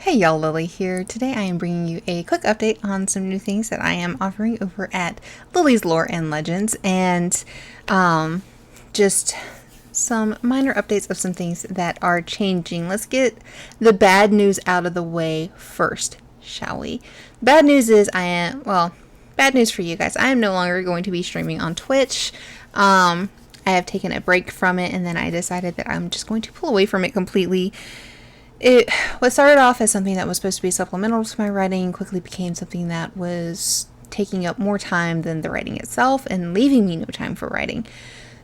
Hey y'all, Lily here. Today I am bringing you a quick update on some new things that I am offering over at Lily's Lore and Legends, and just some minor updates of some things that are changing. Let's get the bad news out of the way first, shall we? Bad news is bad news for you guys. I am no longer going to be streaming on Twitch. I have taken a break from it, and then I decided that I'm just going to pull away from it completely. It what started off as something that was supposed to be supplemental to my writing quickly became something that was taking up more time than the writing itself and leaving me no time for writing.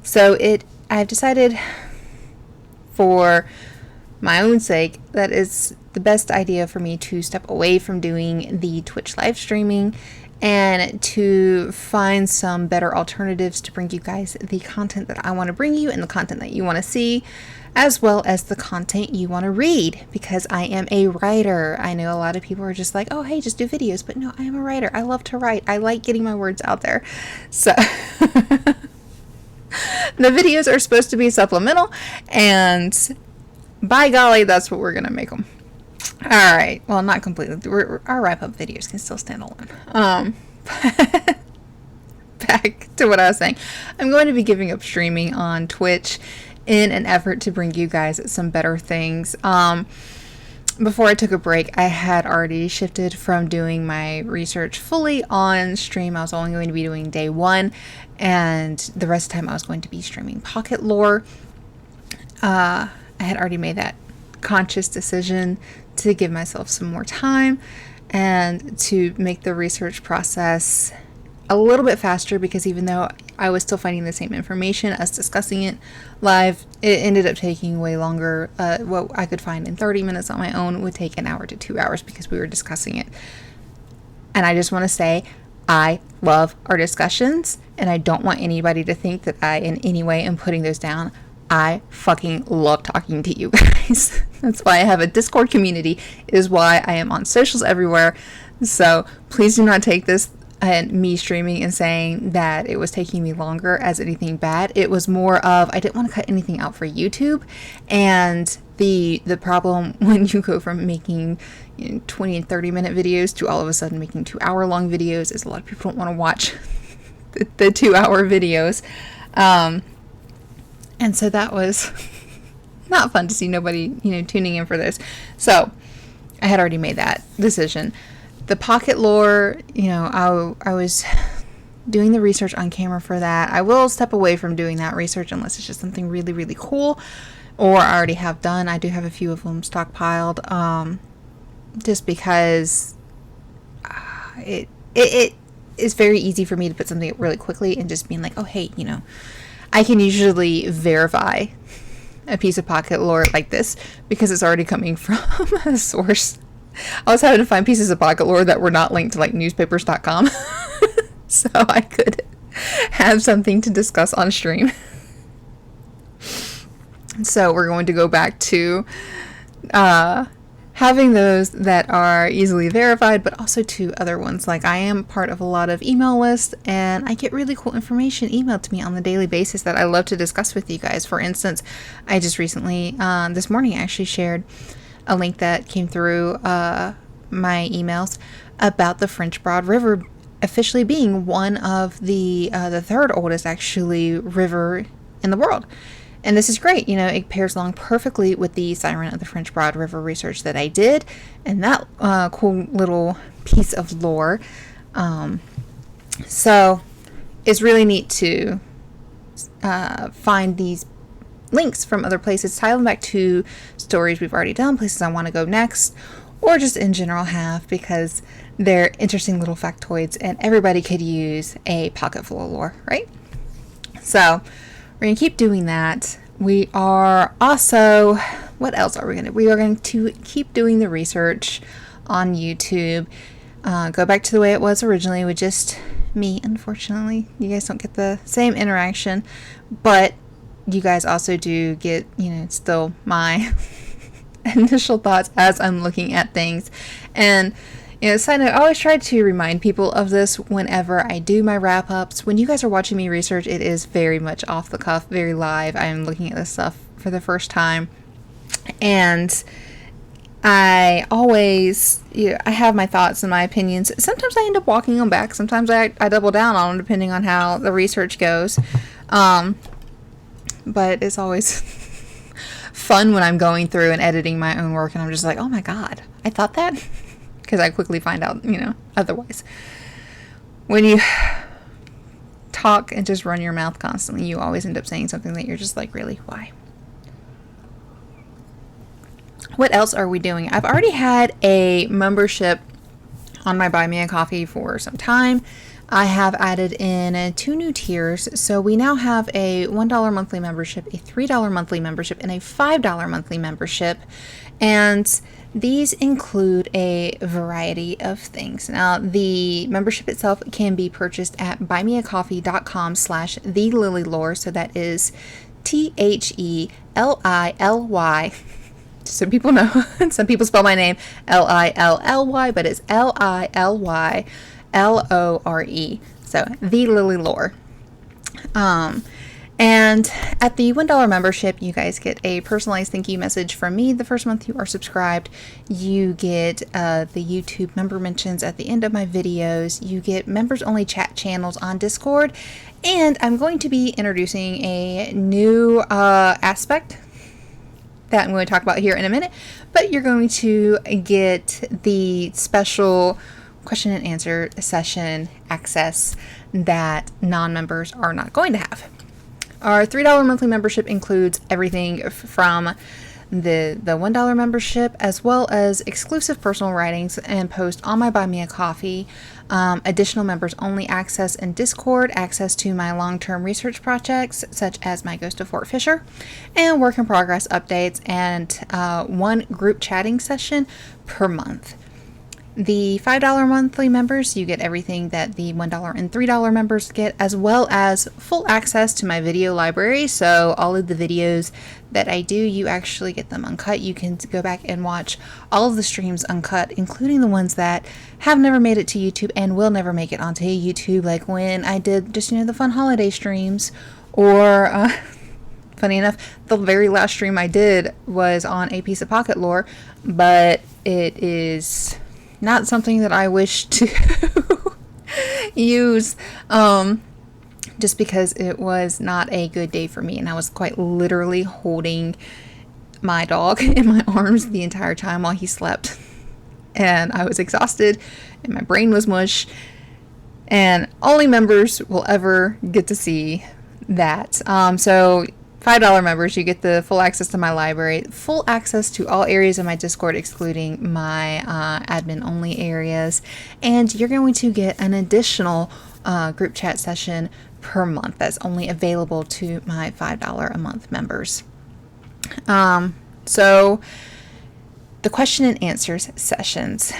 So I've decided, for my own sake, that is the best idea for me to step away from doing the Twitch live streaming and to find some better alternatives to bring you guys the content that I want to bring you and the content that you want to see, as well as the content you want to read, because I am a writer. I know a lot of people are just like, oh, hey, just do videos. But no, I am a writer. I love to write. I like getting my words out there. So the videos are supposed to be supplemental, and by golly, that's what we're going to make them. All right. Well, not completely. Our wrap-up videos can still stand alone. Back to what I was saying. I'm going to be giving up streaming on Twitch in an effort to bring you guys some better things. Before I took a break, I had already shifted from doing my research fully on stream. I was only going to be doing day one, and the rest of the time I was going to be streaming Pocket Lore. I had already made that conscious decision to give myself some more time and to make the research process a little bit faster, because even though I was still finding the same information as discussing it live, it ended up taking way longer. What I could find in 30 minutes on my own would take an hour to 2 hours because we were discussing it. And I just want to say, I love our discussions, and I don't want anybody to think that I in any way am putting those down. I fucking love talking to you guys. That's why I have a Discord community. It is why I am on socials everywhere. So please do not take this and me streaming and saying that it was taking me longer as anything bad. It was more of, I didn't want to cut anything out for YouTube, and the problem when you go from making 20 and 30 minute videos to all of a sudden making 2 hour long videos is a lot of people don't want to watch the 2 hour videos. And so that was not fun to see nobody, tuning in for this. So I had already made that decision. The Pocket Lore, I was doing the research on camera for that. I will step away from doing that research unless it's just something really, really cool, or I already have done. I do have a few of them stockpiled, just because it is very easy for me to put something up really quickly and just being like, oh, hey, I can usually verify a piece of Pocket Lore like this because it's already coming from a source. I was having to find pieces of Pocket Lore that were not linked to like newspapers.com so I could have something to discuss on stream. So we're going to go back to having those that are easily verified, but also to other ones. Like, I am part of a lot of email lists, and I get really cool information emailed to me on a daily basis that I love to discuss with you guys. For instance, I just recently, this morning, actually shared a link that came through my emails about the French Broad River officially being one of the third oldest, actually, river in the world. And this is great. It pairs along perfectly with the Siren of the French Broad River research that I did, and that cool little piece of lore. So it's really neat to find these links from other places, tie them back to stories we've already done, places I want to go next, or just in general have, because they're interesting little factoids, and everybody could use a pocket full of lore, right? So we're going to keep doing that. We are also, what else are we going to do? We are going to keep doing the research on YouTube. Go back to the way it was originally with just me, unfortunately. You guys don't get the same interaction, but you guys also do get, still my initial thoughts as I'm looking at things. And side note, I always try to remind people of this whenever I do my wrap-ups. When you guys are watching me research, it is very much off the cuff, very live. I'm looking at this stuff for the first time. And I always, I have my thoughts and my opinions. Sometimes I end up walking them back. Sometimes I double down on them depending on how the research goes. But it's always fun when I'm going through and editing my own work and I'm just like, oh my God, I thought that? Because I quickly find out, otherwise. When you talk and just run your mouth constantly, you always end up saying something that you're just like, really, why? What else are we doing? I've already had a membership on my Buy Me a Coffee for some time. I have added in 2 new tiers. So we now have a $1 monthly membership, a $3 monthly membership, and a $5 monthly membership. And these include a variety of things. Now, the membership itself can be purchased at buymeacoffee.com/thelilylore. So that is THELILY. So people know, some people spell my name LILLY, but it's LILYLORE. So The Lily Lore. And at the $1 membership, you guys get a personalized thank you message from me. The first month you are subscribed, you get the YouTube member mentions at the end of my videos. You get members only chat channels on Discord. And I'm going to be introducing a new aspect that I'm going to talk about here in a minute, but you're going to get the special question and answer session access that non-members are not going to have. Our $3 monthly membership includes everything from the $1 membership, as well as exclusive personal writings and posts on my Buy Me a Coffee, additional members only access in Discord, access to my long-term research projects such as my Ghost of Fort Fisher, and work in progress updates, and 1 group chatting session per month. The $5 monthly members, you get everything that the $1 and $3 members get, as well as full access to my video library. So all of the videos that I do, you actually get them uncut. You can go back and watch all of the streams uncut, including the ones that have never made it to YouTube and will never make it onto YouTube, like when I did just, the fun holiday streams, or funny enough, the very last stream I did was on A Piece of Pocket Lore, but it is not something that I wish to use, just because it was not a good day for me, and I was quite literally holding my dog in my arms the entire time while he slept, and I was exhausted and my brain was mush, and only members will ever get to see that. So $5 members, you get the full access to my library, full access to all areas of my Discord, excluding my admin only areas, and you're going to get an additional group chat session per month that's only available to my $5 a month members. So the question and answers sessions.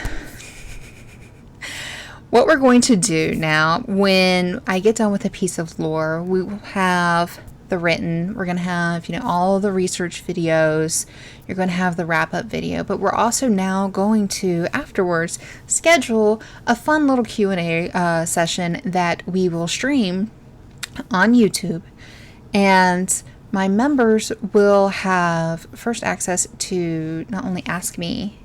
What we're going to do now, when I get done with a piece of lore, we will have the written, we're going to have, all the research videos, you're going to have the wrap-up video, but we're also now going to, afterwards, schedule a fun little Q&A session that we will stream on YouTube, and my members will have first access to not only ask me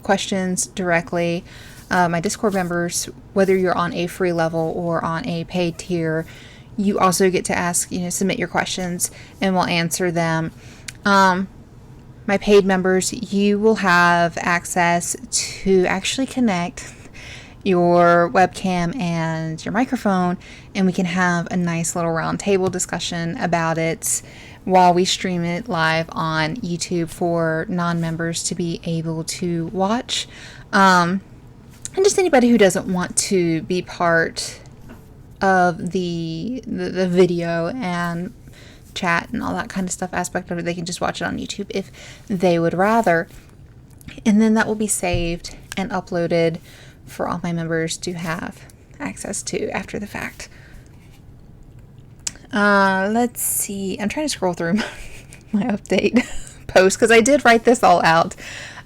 questions directly, my Discord members, whether you're on a free level or on a paid tier, you also get to ask, submit your questions and we'll answer them. My paid members, you will have access to actually connect your webcam and your microphone, and we can have a nice little round table discussion about it while we stream it live on YouTube for non-members to be able to watch. And just anybody who doesn't want to be part of the video and chat and all that kind of stuff aspect of it, they can just watch it on YouTube if they would rather. And then that will be saved and uploaded for all my members to have access to after the fact. Let's see. I'm trying to scroll through my update post because I did write this all out.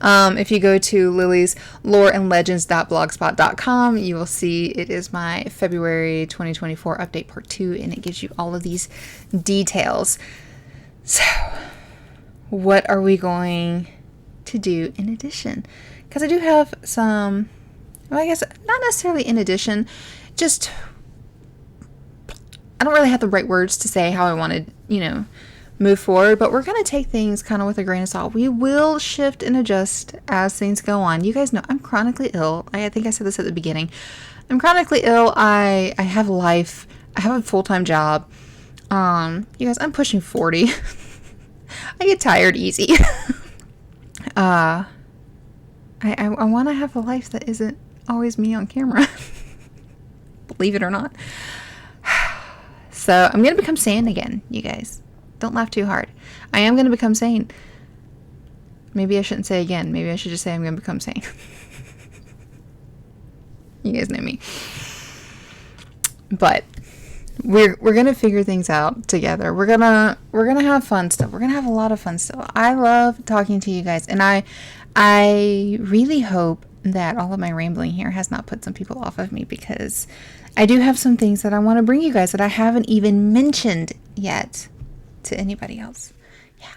If you go to liliesloreandlegends.blogspot.com, you will see it is my February 2024 update part 2, and it gives you all of these details. So, what are we going to do in addition. Because I do have some, well, I guess not necessarily in addition, just, I don't really have the right words to say how I want to, move forward, but we're going to take things kind of with a grain of salt. We will shift and adjust as things go on. You guys know I'm chronically ill. I think I said this at the beginning. I'm chronically ill. I have a life. I have a full-time job. You guys, I'm pushing 40. I get tired easy. I want to have a life that isn't always me on camera. Believe it or not. So I'm going to become sane again, you guys. Don't laugh too hard. I am going to become sane. Maybe I shouldn't say again. Maybe I should just say I'm going to become sane. You guys know me. But we're going to figure things out together. We're going to have fun stuff. We're going to have a lot of fun stuff. I love talking to you guys, and I really hope that all of my rambling here has not put some people off of me, because I do have some things that I want to bring you guys that I haven't even mentioned yet to anybody else. Yeah.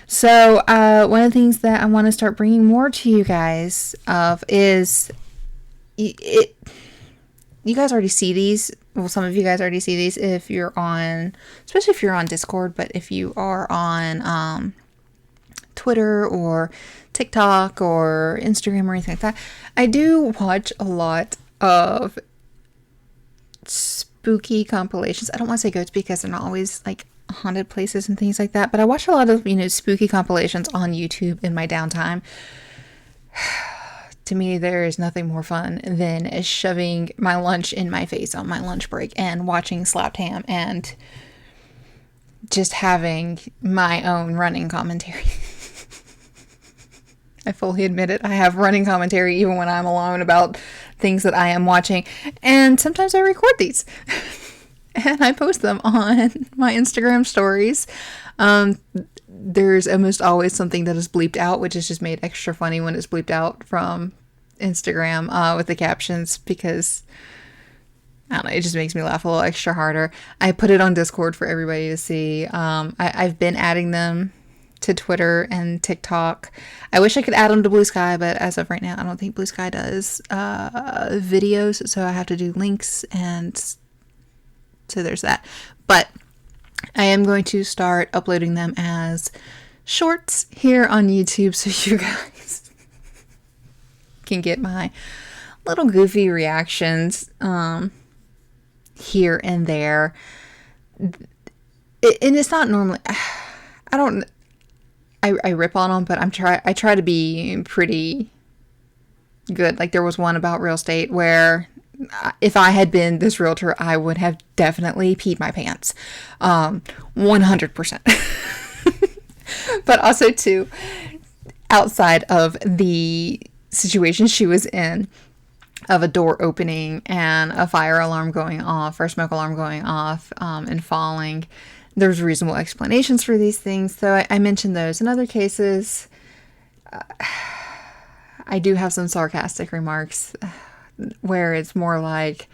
So one of the things that I want to start bringing more to you guys of is it. You guys already see these. Well, some of you guys already see these if you're on, especially if you're on Discord. But if you are on Twitter or TikTok or Instagram or anything like that, I do watch a lot of spooky compilations. I don't want to say ghosts because they're not always like haunted places and things like that, but I watch a lot of spooky compilations on YouTube in my downtime. To me, there is nothing more fun than shoving my lunch in my face on my lunch break and watching Slapped Ham and just having my own running commentary. I fully admit it. I have running commentary even when I'm alone about things that I am watching, and sometimes I record these. And I post them on my Instagram stories. There's almost always something that is bleeped out, which is just made extra funny when it's bleeped out from Instagram with the captions, because I don't know, it just makes me laugh a little extra harder. I put it on Discord for everybody to see. I've been adding them to Twitter and TikTok. I wish I could add them to Blue Sky, but as of right now, I don't think Blue Sky does videos, so I have to do links, and so there's that. But I am going to start uploading them as shorts here on YouTube, so you guys can get my little goofy reactions here and there. And it's not normally, I rip on them, but I try to be pretty good. Like there was one about real estate where if I had been this realtor, I would have definitely peed my pants. 100%. But also too, outside of the situation she was in, of a door opening and a fire alarm going off or smoke alarm going off, and falling, there's reasonable explanations for these things. So I mentioned those. In other cases, I do have some sarcastic remarks where it's more like,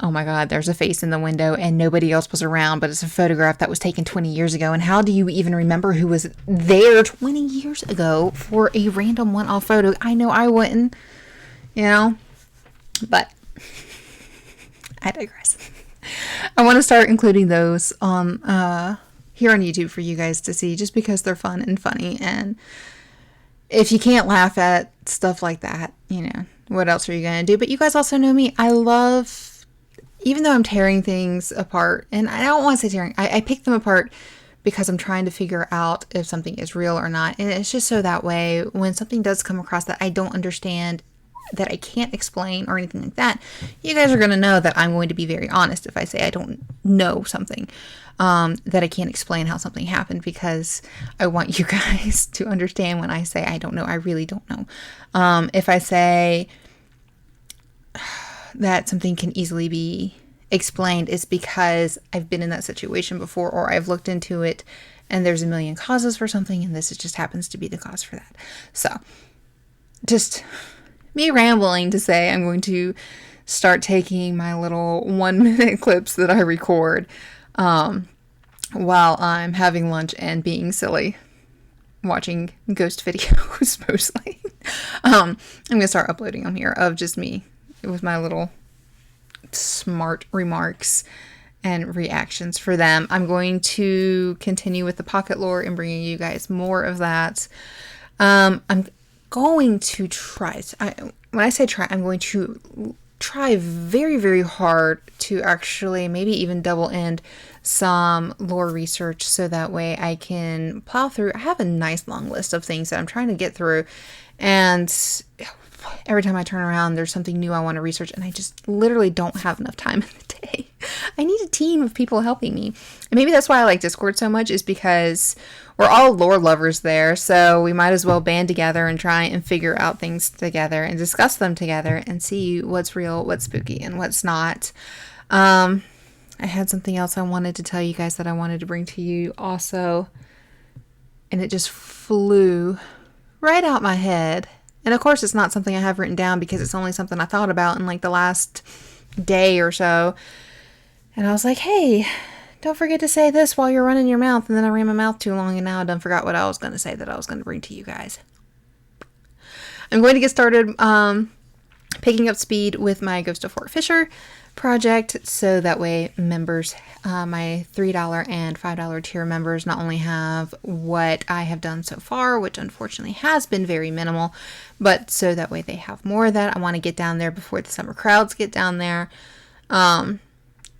oh my God, there's a face in the window and nobody else was around, but it's a photograph that was taken 20 years ago. And how do you even remember who was there 20 years ago for a random one-off photo? I know I wouldn't, but I digress. I want to start including those on here on YouTube for you guys to see, just because they're fun and funny. And if you can't laugh at stuff like that, what else are you going to do? But you guys also know me. I love, even though I'm tearing things apart, and I don't want to say tearing, I pick them apart because I'm trying to figure out if something is real or not. And it's just so that way, when something does come across that I don't understand, that I can't explain or anything like that, you guys are going to know that I'm going to be very honest if I say I don't know something, that I can't explain how something happened, because I want you guys to understand when I say I don't know, I really don't know. If I say that something can easily be explained, it's because I've been in that situation before, or I've looked into it and there's a million causes for something, and this just happens to be the cause for that. So just me rambling to say I'm going to start taking my little 1-minute clips that I record while I'm having lunch and being silly. watching ghost videos mostly. I'm gonna start uploading them here of just me with my little smart remarks and reactions for them. I'm going to continue with the pocket lore and bringing you guys more of that. I'm going to try. When I say try, I'm going to try very, very hard to actually maybe even double end some lore research so that way I can plow through. I have a nice long list of things that I'm trying to get through, and every time I turn around there's something new I want to research, and I just literally don't have enough time in the day. I need a team of people helping me. And maybe that's why I like Discord so much, is because we're all lore lovers there, so we might as well band together and try and figure out things together and discuss them together and see what's real, what's spooky, and what's not. I had something else I wanted to tell you guys that I wanted to bring to you also, and it just flew right out my head. And of course it's not something I have written down because it's only something I thought about in like the last day or so. And I was like, hey, don't forget to say this while you're running your mouth. And then I ran my mouth too long, and now I done forgot what I was going to say that I was going to bring to you guys. I'm going to get started picking up speed with my Ghost of Fort Fisher project, so that way members, my $3 and $5 tier members, not only have what I have done so far, which unfortunately has been very minimal, but so that way they have more of that. I want to get down there before the summer crowds get down there.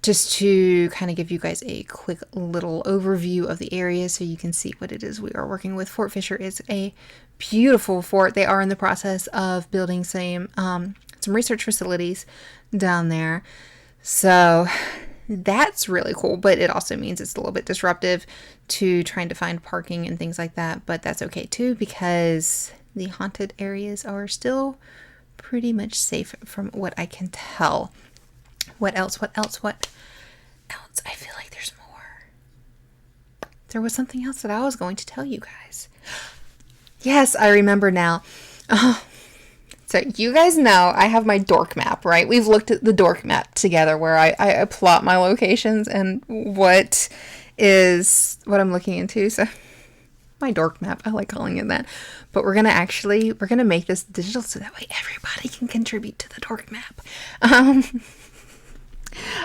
Just to kind of give you guys a quick little overview of the area so you can see what it is we are working with. Fort Fisher is a beautiful fort. They are in the process of building some research facilities down there. So that's really cool, but it also means it's a little bit disruptive to trying to find parking and things like that. But that's okay too, because the haunted areas are still pretty much safe from what I can tell. What else? I feel like there's more. There was something else that I was going to tell you guys. Yes, I remember now. So you guys know I have my dork map, right? We've looked at the dork map together where I plot my locations and what I'm looking into. So my dork map, I like calling it that. But we're going to make this digital so that way everybody can contribute to the dork map.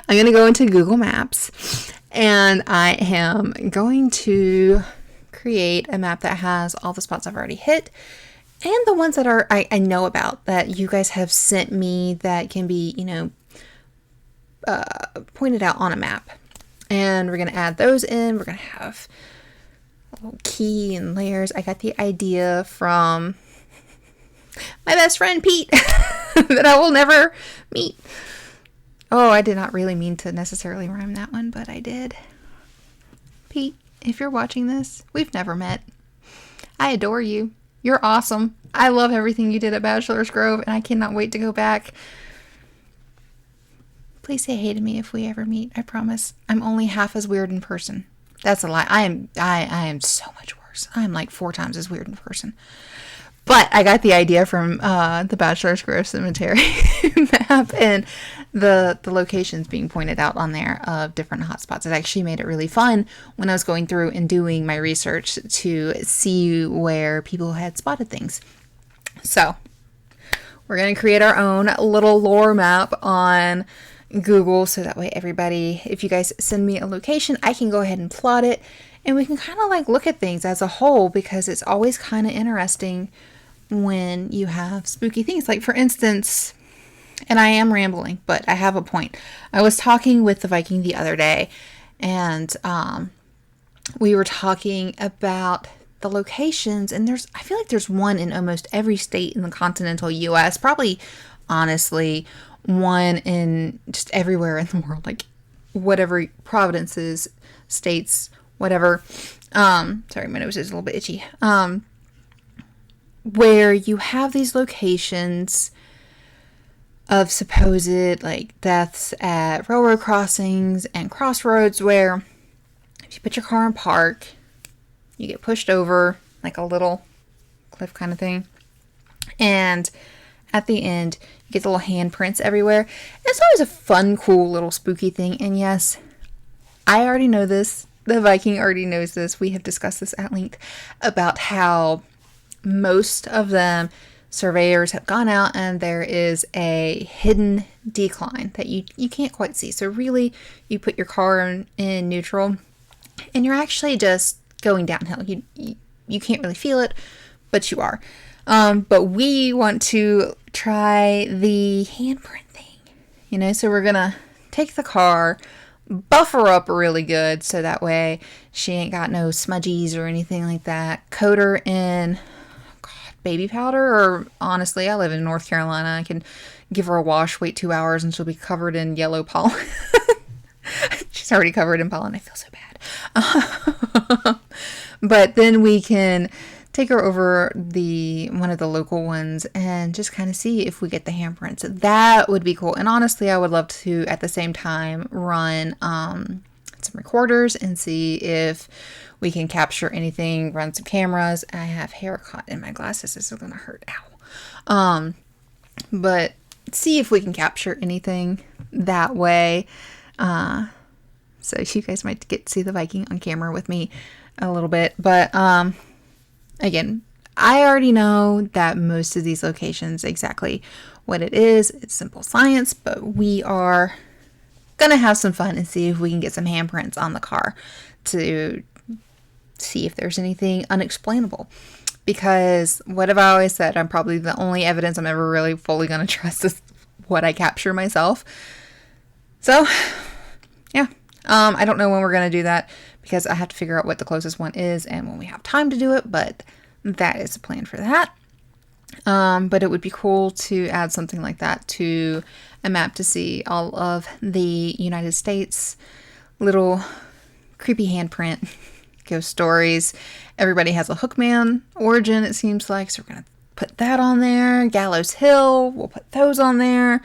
I'm going to go into Google Maps, and I am going to create a map that has all the spots I've already hit and the ones that I know about that you guys have sent me that can be, pointed out on a map. And we're going to add those in. We're going to have a little key and layers. I got the idea from my best friend Pete that I will never meet. Oh, I did not really mean to necessarily rhyme that one, but I did. Pete, if you're watching this, we've never met. I adore you. You're awesome. I love everything you did at Bachelor's Grove, and I cannot wait to go back. Please say hey to me if we ever meet. I promise. I'm only half as weird in person. That's a lie. I am so much worse. I'm like 4 times as weird in person. But I got the idea from the Bachelor's Grove Cemetery map and the locations being pointed out on there of different hotspots. It actually made it really fun when I was going through and doing my research to see where people had spotted things. So we're going to create our own little lore map on Google, so that way everybody, if you guys send me a location, I can go ahead and plot it, and we can kind of like look at things as a whole, because it's always kind of interesting when you have spooky things. Like for instance, and I am rambling, but I have a point. I was talking with the Viking the other day, and we were talking about the locations, and I feel like there's one in almost every state in the continental US, probably honestly one in just everywhere in the world, like whatever provinces, states, whatever. Sorry, my nose is a little bit itchy. Where you have these locations of supposed like deaths at railroad crossings and crossroads, where if you put your car in park, you get pushed over like a little cliff kind of thing, and at the end you get the little handprints everywhere. And it's always a fun, cool little spooky thing. And yes, I already know this. the Viking already knows this. We have discussed this at length about how most of them surveyors have gone out and there is a hidden decline that you can't quite see. So really, you put your car in neutral and you're actually just going downhill. You can't really feel it, but you are. But we want to try the handprint thing, so we're gonna take the car, buff her up really good so that way she ain't got no smudgies or anything like that. Coat her in baby powder, or honestly, I live in North Carolina. I can give her a wash, wait 2 hours, and she'll be covered in yellow pollen. She's already covered in pollen. I feel so bad. But then we can take her over one of the local ones and just kind of see if we get the handprints. That would be cool. And honestly, I would love to, at the same time, run some recorders and see if we can capture anything, run some cameras. I have hair caught in my glasses. This is going to hurt. Ow. But see if we can capture anything that way. So you guys might get to see the Viking on camera with me a little bit. But again, I already know that most of these locations, exactly what it is. It's simple science, but we are gonna have some fun and see if we can get some handprints on the car to see if there's anything unexplainable. Because what have I always said? I'm probably the only evidence I'm ever really fully gonna trust is what I capture myself. So, yeah. I don't know when we're gonna do that because I have to figure out what the closest one is and when we have time to do it, but that is the plan for that. But it would be cool to add something like that to a map to see all of the United States. Little creepy handprint, ghost stories. Everybody has a Hookman origin, it seems like, so we're going to put that on there. Gallows Hill, we'll put those on there.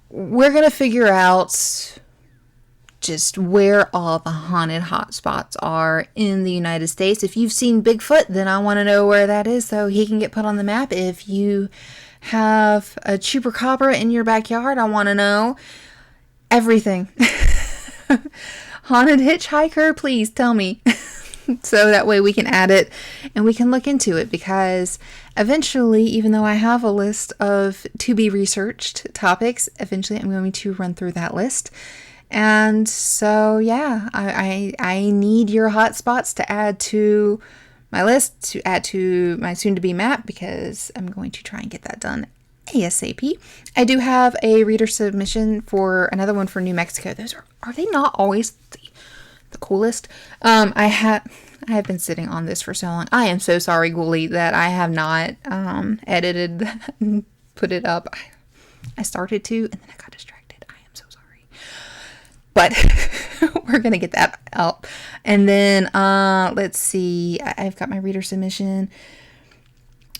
We're going to figure out just where all the haunted hotspots are in the United States. If you've seen Bigfoot, then I want to know where that is so he can get put on the map. If you have a chupacabra in your backyard, I want to know everything. Haunted hitchhiker, please tell me. So that way we can add it and we can look into it, because eventually, even though I have a list of to be researched topics, eventually I'm going to run through that list. And so, yeah, I need your hotspots to add to my list, to add to my soon-to-be map, because I'm going to try and get that done ASAP. I do have a reader submission for another one for New Mexico. Those are they not always the coolest? I have been sitting on this for so long. I am so sorry, Ghoulie, that I have not edited that and put it up. I started to, and then I got distracted. But we're going to get that out. And then, let's see. I've got my reader submission.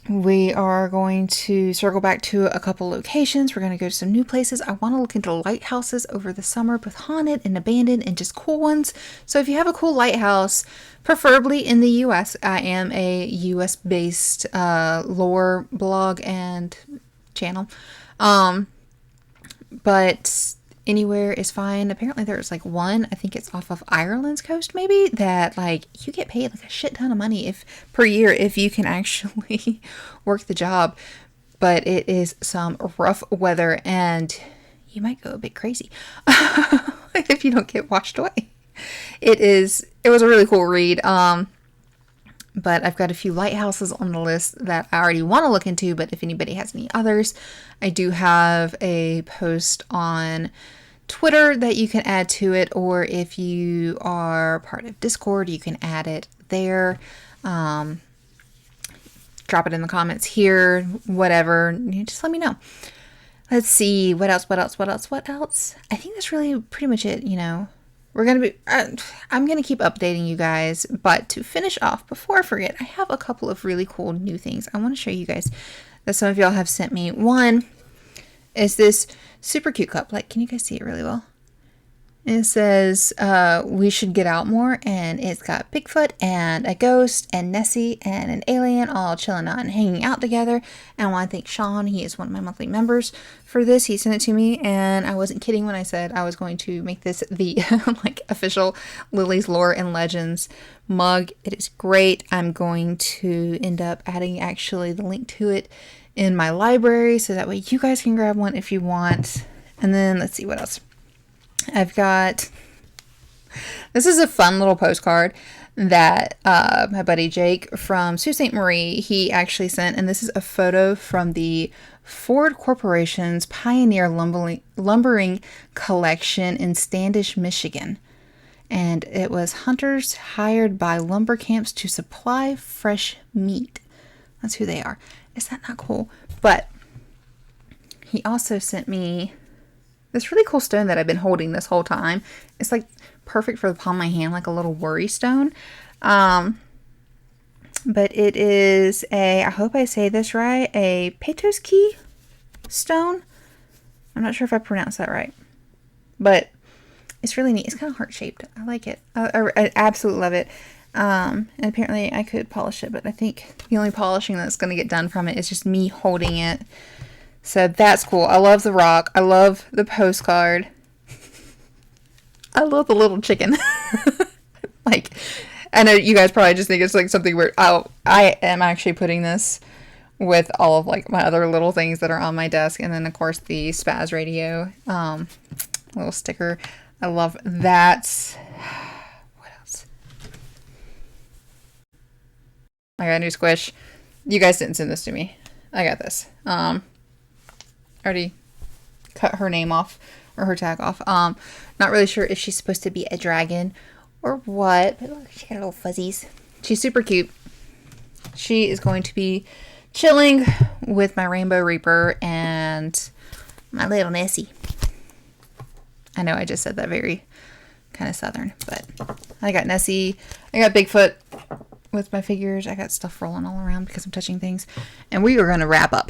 We are going to circle back to a couple locations. We're going to go to some new places. I want to look into lighthouses over the summer, both haunted and abandoned and just cool ones. So if you have a cool lighthouse, preferably in the U.S., I am a U.S.-based lore blog and channel. But anywhere is fine. Apparently there's like one, I think it's off of Ireland's coast maybe, that like you get paid like a shit ton of money per year if you can actually work the job. But it is some rough weather and you might go a bit crazy if you don't get washed away. It was a really cool read. But I've got a few lighthouses on the list that I already want to look into, but if anybody has any others, I do have a post on Twitter that you can add to it, or if you are part of Discord, you can add it there. Drop it in the comments here, whatever. Just let me know. Let's see, what else? I think that's really pretty much it, I'm going to keep updating you guys, but to finish off, before I forget, I have a couple of really cool new things I want to show you guys that some of y'all have sent me. One is this super cute cup. Like, can you guys see it really well? It says we should get out more, and it's got Bigfoot and a ghost and Nessie and an alien all chilling out and hanging out together. And I want to thank Sean. He is one of my monthly members for this. He sent it to me, and I wasn't kidding when I said I was going to make this the like official Lily's Lore and Legends mug. It is great. I'm going to end up adding actually the link to it in my library, so that way you guys can grab one if you want. And then let's see what else. I've got, this is a fun little postcard that my buddy Jake from Sault Ste. Marie, he actually sent, and this is a photo from the Ford Corporation's Pioneer Lumbering Collection in Standish, Michigan. And it was hunters hired by lumber camps to supply fresh meat. That's who they are. Is that not cool? But he also sent me this really cool stone that I've been holding this whole time. It's like perfect for the palm of my hand, like a little worry stone. But it is a, I hope I say this right, a Petoskey stone. I'm not sure if I pronounced that right, but it's really neat. It's kind of heart-shaped. I like it. I absolutely love it. And apparently I could polish it, but I think the only polishing that's going to get done from it is just me holding it. So that's cool. I love the rock. I love the postcard. I love the little chicken. Like, I know you guys probably just think it's like something weird. I am actually putting this with all of like my other little things that are on my desk. And then of course the Spaz radio, little sticker. I love that. What else? I got a new squish. You guys didn't send this to me. I got this. Already cut her name off, or her tag off. Not really sure if she's supposed to be a dragon or what, but look, she got little fuzzies. She's super cute. She is going to be chilling with my Rainbow Reaper and my little Nessie. I know I just said that very kind of southern, but I got Nessie. I got Bigfoot with my figures. I got stuff rolling all around because I'm touching things. And we are going to wrap up.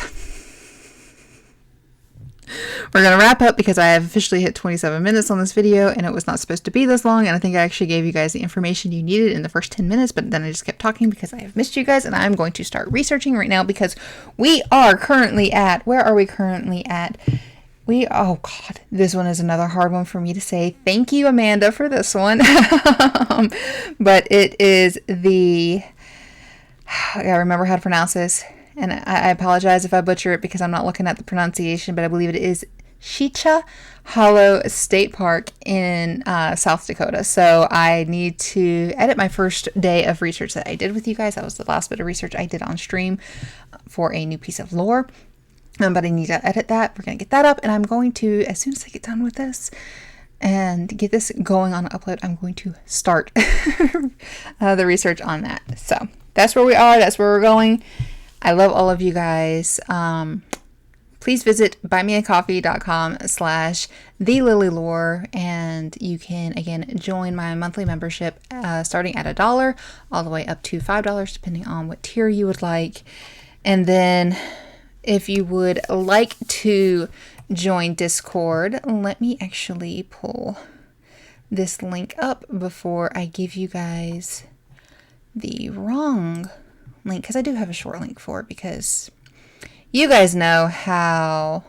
We're going to wrap up because I have officially hit 27 minutes on this video, and it was not supposed to be this long, and I think I actually gave you guys the information you needed in the first 10 minutes, but then I just kept talking because I have missed you guys, and I'm going to start researching right now because we are currently at, where are we currently at? Oh God, this one is another hard one for me to say. Thank you, Amanda, for this one. But it is the, I gotta remember how to pronounce this. And I apologize if I butcher it because I'm not looking at the pronunciation, but I believe it is Cheetah Hollow State Park in South Dakota. So I need to edit my first day of research that I did with you guys. That was the last bit of research I did on stream for a new piece of lore. But I need to edit that. We're going to get that up, and I'm going to, as soon as I get done with this and get this going on upload, I'm going to start the research on that. So that's where we are. That's where we're going. I love all of you guys. Please visit buymeacoffee.com/thelilylore, and you can again join my monthly membership starting at $1 all the way up to $5 depending on what tier you would like. And then if you would like to join Discord, let me actually pull this link up before I give you guys the wrong link, because I do have a short link for it, because you guys know how,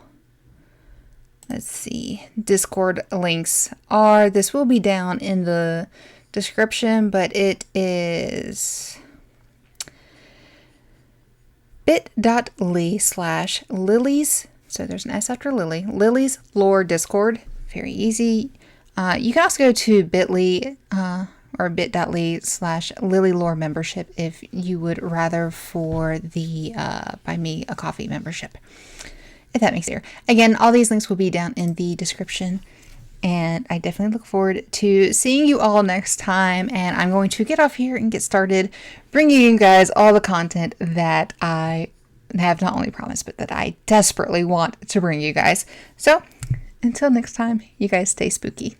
let's see, Discord links are. This will be down in the description, but it is bit.ly/Lily's, so there's an S after Lily, Lily's Lore Discord. Very easy. You can also go to bit.ly or bit.ly/Lily Lore membership if you would rather for the Buy Me a Coffee membership, if that makes sense. Again, all these links will be down in the description, and I definitely look forward to seeing you all next time. And I'm going to get off here and get started bringing you guys all the content that I have not only promised, but that I desperately want to bring you guys. So until next time, you guys stay spooky.